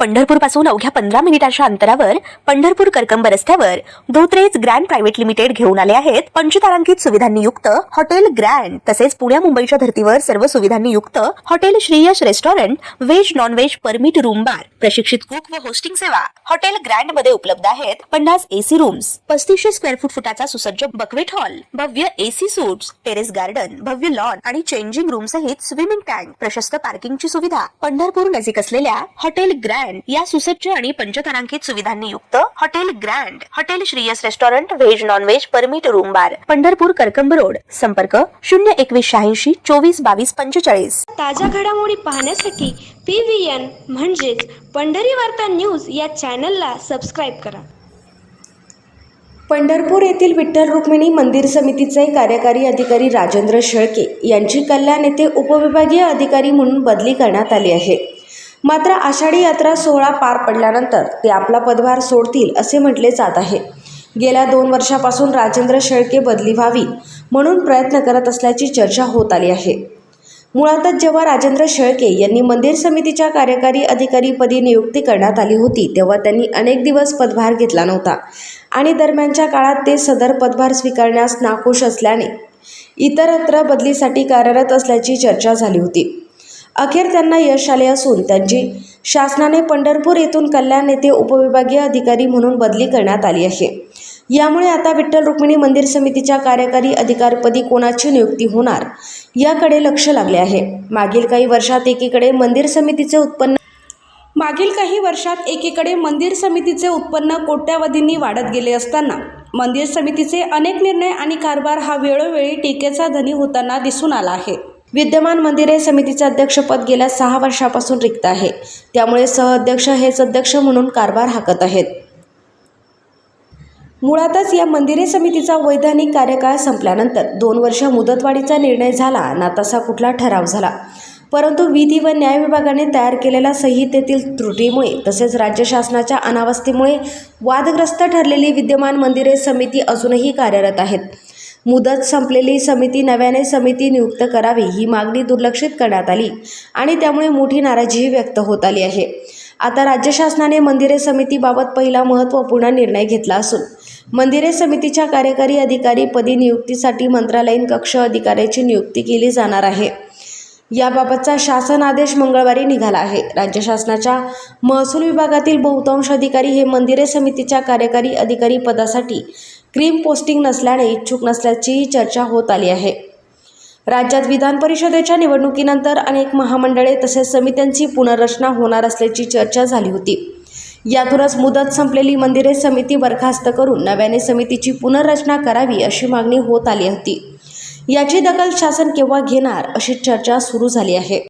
पंढरपूर पासून अवघ्या 15 मिनिटांच्या अंतरावर पंढरपूर करकंब रस्त्यावर धोत्रेज ग्रँड प्रायव्हेट लिमिटेड घेऊन आले आहेत पंचतारांकित सुविधांनी युक्त हॉटेल ग्रँड। तसेच पुण्या मुंबईच्या धर्तीवर सर्व सुविधांनी युक्त hotel Shriyash restaurant, veg non veg permit room bar, प्रशिक्षित कुक व होस्टिंग सेवा हॉटेल ग्रँड मध्ये उपलब्ध आहेत। 50 एसी रूम्स, 3500 स्क्वेअर फुटाचा सुसज्ज बकवेट हॉल, भव्य एसी सूट्स, टेरेस गार्डन, भव्य लॉन आणि चेंजिंग रूम सहित स्विमिंग टँक, प्रशस्त पार्किंगची सुविधा। पंढरपूर नजीक असलेल्या हॉटेल ग्रँड या सुसज्ज आणि पंचतारांकित सुविधांनी युक्त hotel grand, hotel Shriyas restaurant, veg non veg permit room बार, पंढरपूर करकंब रोड। संपर्क 02186 24 22 45। ताज्या घडामोडी पाहण्यासाठी PVN म्हणजेच पंढरी वार्ता न्यूज या चॅनलला सबस्क्राईब करा। पंढरपूर येथील विठ्ठल रुक्मिणी मंदिर समितीचे कार्यकारी अधिकारी राजेंद्र शेळके यांची कल्याण येथे उपविभागीय अधिकारी म्हणून बदली करण्यात आली आहे। मात्र आषाढी यात्रा सोहळा पार पडल्यानंतर ते आपला पदभार सोडतील असे म्हटले जात आहे। गेल्या 2 वर्षापासून राजेंद्र शेळके बदली व्हावी म्हणून प्रयत्न करत असल्याची चर्चा होत आली आहे। मुळातच जेव्हा राजेंद्र शेळके यांनी मंदिर समितीच्या कार्यकारी अधिकारीपदी नियुक्ती करण्यात आली होती तेव्हा त्यांनी अनेक दिवस पदभार घेतला नव्हता आणि दरम्यानच्या काळात ते सदर पदभार स्वीकारण्यास नाखुश असल्याने इतरत्र बदलीसाठी कार्यरत असल्याची चर्चा झाली होती। अखेर त्यांना यश आले असून त्यांची शासनाने पंढरपूर येथून कल्याण येथे उपविभागीय अधिकारी म्हणून बदली करण्यात आली आहे। यामुळे आता विठ्ठल रुक्मिणी मंदिर समितीच्या कार्यकारी अधिकारीपदी कोणाची नियुक्ती होणार याकडे लक्ष लागले आहे। मागील काही वर्षात एकीकडे मंदिर समितीचे उत्पन्न कोट्यावधींनी वाढत गेले असताना मंदिर समितीचे अनेक निर्णय आणि कारभार हा वेळोवेळी टीकेचा धनी होताना दिसून आला आहे। विद्यमान मंदिरे समितीचे अध्यक्षपद गेल्या 6 वर्षापासून रिक्त आहे, त्यामुळे सहअध्यक्ष हेच अध्यक्ष म्हणून कारभार हाकत आहेत। मुळातच या मंदिरे समितीचा वैधानिक कार्यकाळ संपल्यानंतर 2 वर्ष मुदतवाढीचा निर्णय झाला ना तसा कुठला ठराव झाला, परंतु विधी व न्याय विभागाने तयार केलेल्या संहितेतील त्रुटीमुळे तसेच राज्य शासनाच्या अनावस्थेमुळे वादग्रस्त ठरलेली विद्यमान मंदिरे समिती अजूनही कार्यरत आहेत। मुदत संपलेली समिती नव्याने समिती नियुक्त करावी ही मागणी दुर्लक्षित करण्यात आली आणि त्यामुळे मोठी नाराजीही व्यक्त होत आली आहे। आता राज्य शासनाने मंदिरे समितीबाबत पहिला महत्त्वपूर्ण निर्णय घेतला असून मंदिरे समितीच्या कार्यकारी अधिकारी पदी नियुक्तीसाठी मंत्रालयीन कक्ष अधिकाऱ्याची नियुक्ती केली जाणार आहे। याबाबतचा शासन आदेश मंगळवारी निघाला आहे। राज्य शासनाच्या महसूल विभागातील बहुतांश अधिकारी हे मंदिरे समितीच्या कार्यकारी अधिकारी पदासाठी क्रीम पोस्टिंग नसल्याने इच्छुक नसल्याची चर्चा होत आली आहे। राज्यात विधान परिषदेच्या निवडणुकीनंतर अनेक महामंडळे तसेच समित्यांची पुनर्रचना होणार असल्याची चर्चा झाली होती। यातूनच मुदत संपलेली मंदिरे समिती बरखास्त करून नव्याने समितीची पुनर्रचना करावी अशी मागणी होत आली होती। याची दखल शासन केव्हा घेणार अशी चर्चा सुरू झाली आहे।